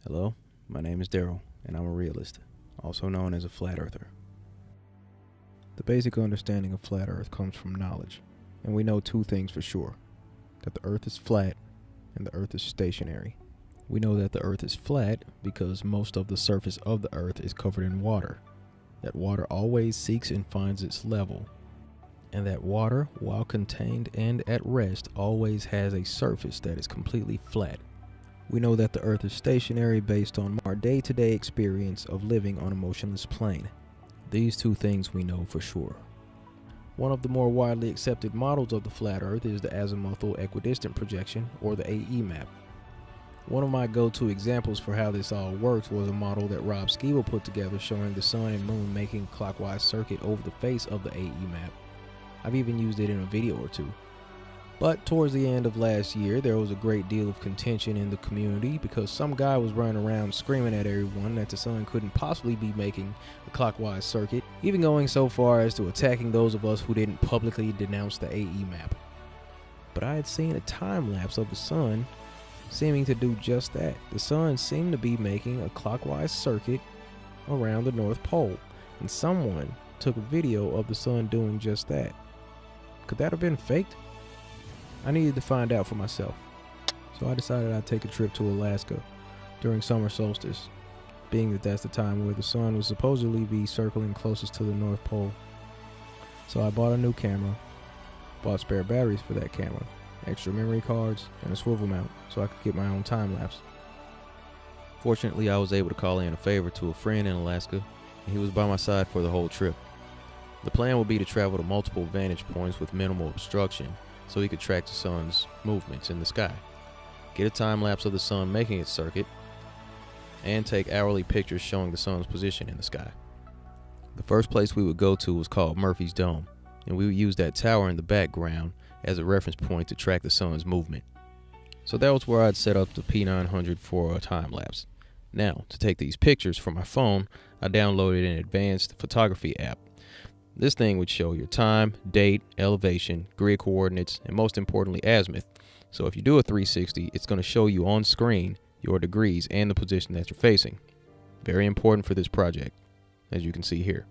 Hello, my name is Daryl, and I'm a realist, also known as a flat earther. The basic understanding of flat earth comes from knowledge, and we know two things for sure: that the earth is flat and the earth is stationary. We know that the earth is flat because most of the surface of the earth is covered in water, that water always seeks and finds its level, and that water, while contained and at rest, always has a surface that is completely flat. We know that the earth is stationary based on our day-to-day experience of living on a motionless plane. These two things we know for sure. One of the more widely accepted models of the flat earth is the azimuthal equidistant projection, or the AE map. One of my go-to examples for how this all works was a model that Rob Skeeble put together showing the sun and moon making a clockwise circuit over the face of the AE map. I've even used it in a video or two. But towards the end of last year, there was a great deal of contention in the community because some guy was running around screaming at everyone that the sun couldn't possibly be making a clockwise circuit, even going so far as to attacking those of us who didn't publicly denounce the AE map. But I had seen a time lapse of the sun seeming to do just that. The sun seemed to be making a clockwise circuit around the North Pole, and someone took a video of the sun doing just that. Could that have been faked? I needed to find out for myself, so I decided I'd take a trip to Alaska during summer solstice, being that that's the time where the sun would supposedly be circling closest to the North Pole. So I bought a new camera, bought spare batteries for that camera, extra memory cards, and a swivel mount so I could get my own time lapse. Fortunately, I was able to call in a favor to a friend in Alaska, and he was by my side for the whole trip. The plan would be to travel to multiple vantage points with minimal obstruction, so he could track the sun's movements in the sky, get a time lapse of the sun making its circuit, and take hourly pictures showing the sun's position in the sky. The first place we would go to was called Murphy's Dome, and we would use that tower in the background as a reference point to track the sun's movement. So that was where I'd set up the P900 for a time lapse. Now, to take these pictures from my phone, I downloaded an advanced photography app. This thing would show your time, date, elevation, grid coordinates, and most importantly, azimuth. So if you do a 360, it's going to show you on screen your degrees and the position that you're facing. Very important for this project, as you can see here.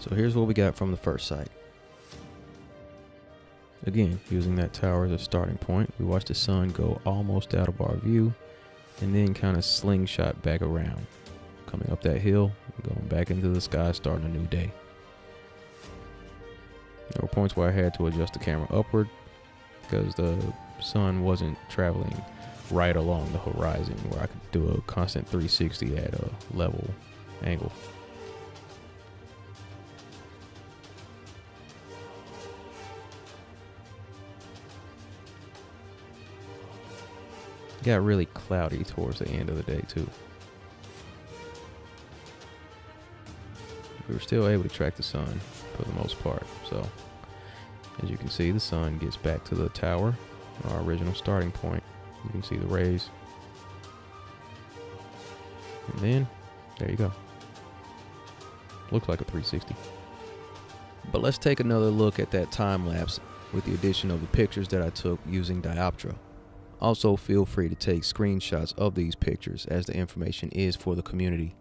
So here's what we got from the first site. Again, using that tower as a starting point, we watch the sun go almost out of our view and then kind of slingshot back around, coming up that hill, going back into the sky, starting a new day. There were points where I had to adjust the camera upward because the sun wasn't traveling right along the horizon where I could do a constant 360 at a level angle. Got really cloudy towards the end of the day too. We were still able to track the sun for the most part. So as you can see, the sun gets back to the tower, our original starting point. You can see the rays. And then there you go. Looks like a 360. But let's take another look at that time lapse with the addition of the pictures that I took using Dioptra. Also, feel free to take screenshots of these pictures as the information is for the community.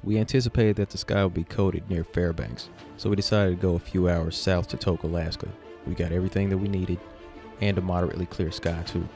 We anticipated that the sky would be coated near Fairbanks, so we decided to go a few hours south to Tok, Alaska. We got everything that we needed, and a moderately clear sky too.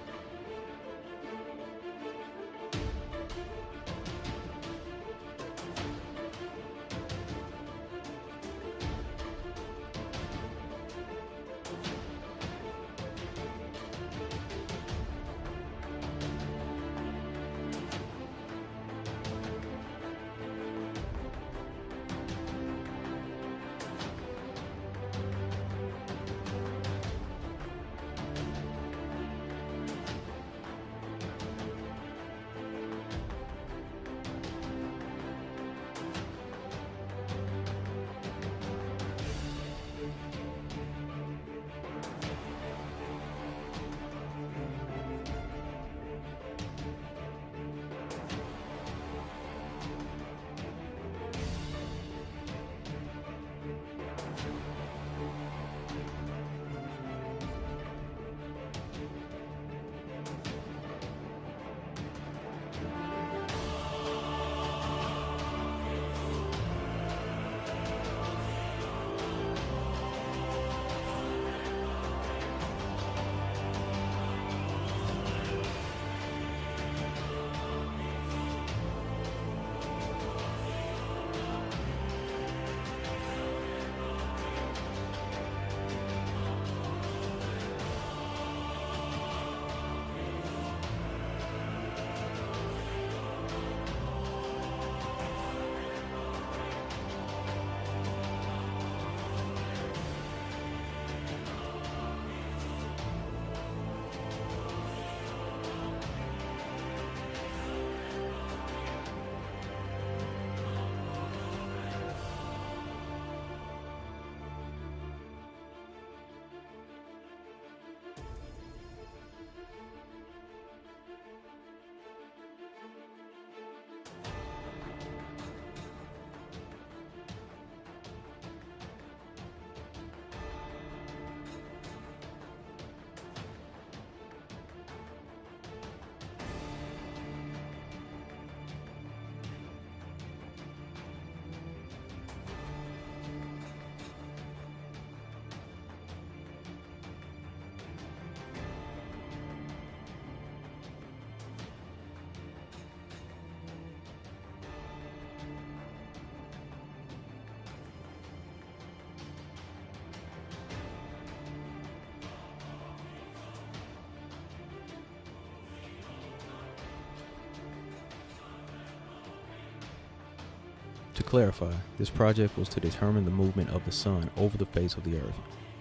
To clarify, this project was to determine the movement of the sun over the face of the Earth.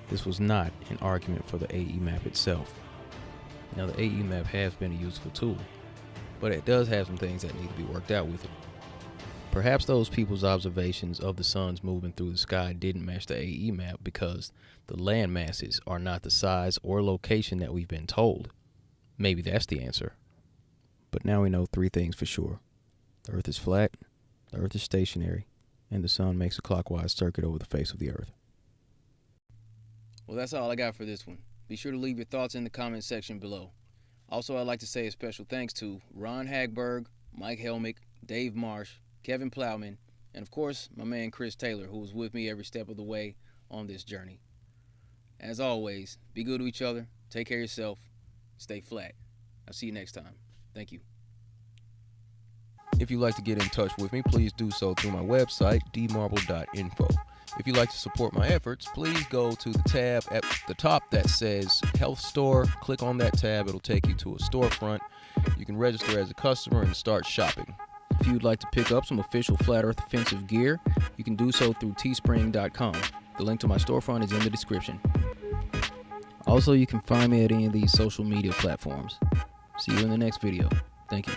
This was not an argument for the AE map itself. Now, the AE map has been a useful tool, but it does have some things that need to be worked out with it. Perhaps those people's observations of the sun's movement through the sky didn't match the AE map because the land masses are not the size or location that we've been told. Maybe that's the answer. But now we know three things for sure. The Earth is flat, the Earth is stationary, and the sun makes a clockwise circuit over the face of the Earth. Well, that's all I got for this one. Be sure to leave your thoughts in the comment section below. Also, I'd like to say a special thanks to Ron Hagberg, Mike Helmick, Dave Marsh, Kevin Plowman, and of course, my man Chris Taylor, who was with me every step of the way on this journey. As always, be good to each other, take care of yourself, stay flat. I'll see you next time. Thank you. If you'd like to get in touch with me, please do so through my website, dmarble.info. If you'd like to support my efforts, please go to the tab at the top that says Health Store. Click on that tab. It'll take you to a storefront. You can register as a customer and start shopping. If you'd like to pick up some official Flat Earth Offensive gear, you can do so through teespring.com. The link to my storefront is in the description. Also, you can find me at any of these social media platforms. See you in the next video. Thank you.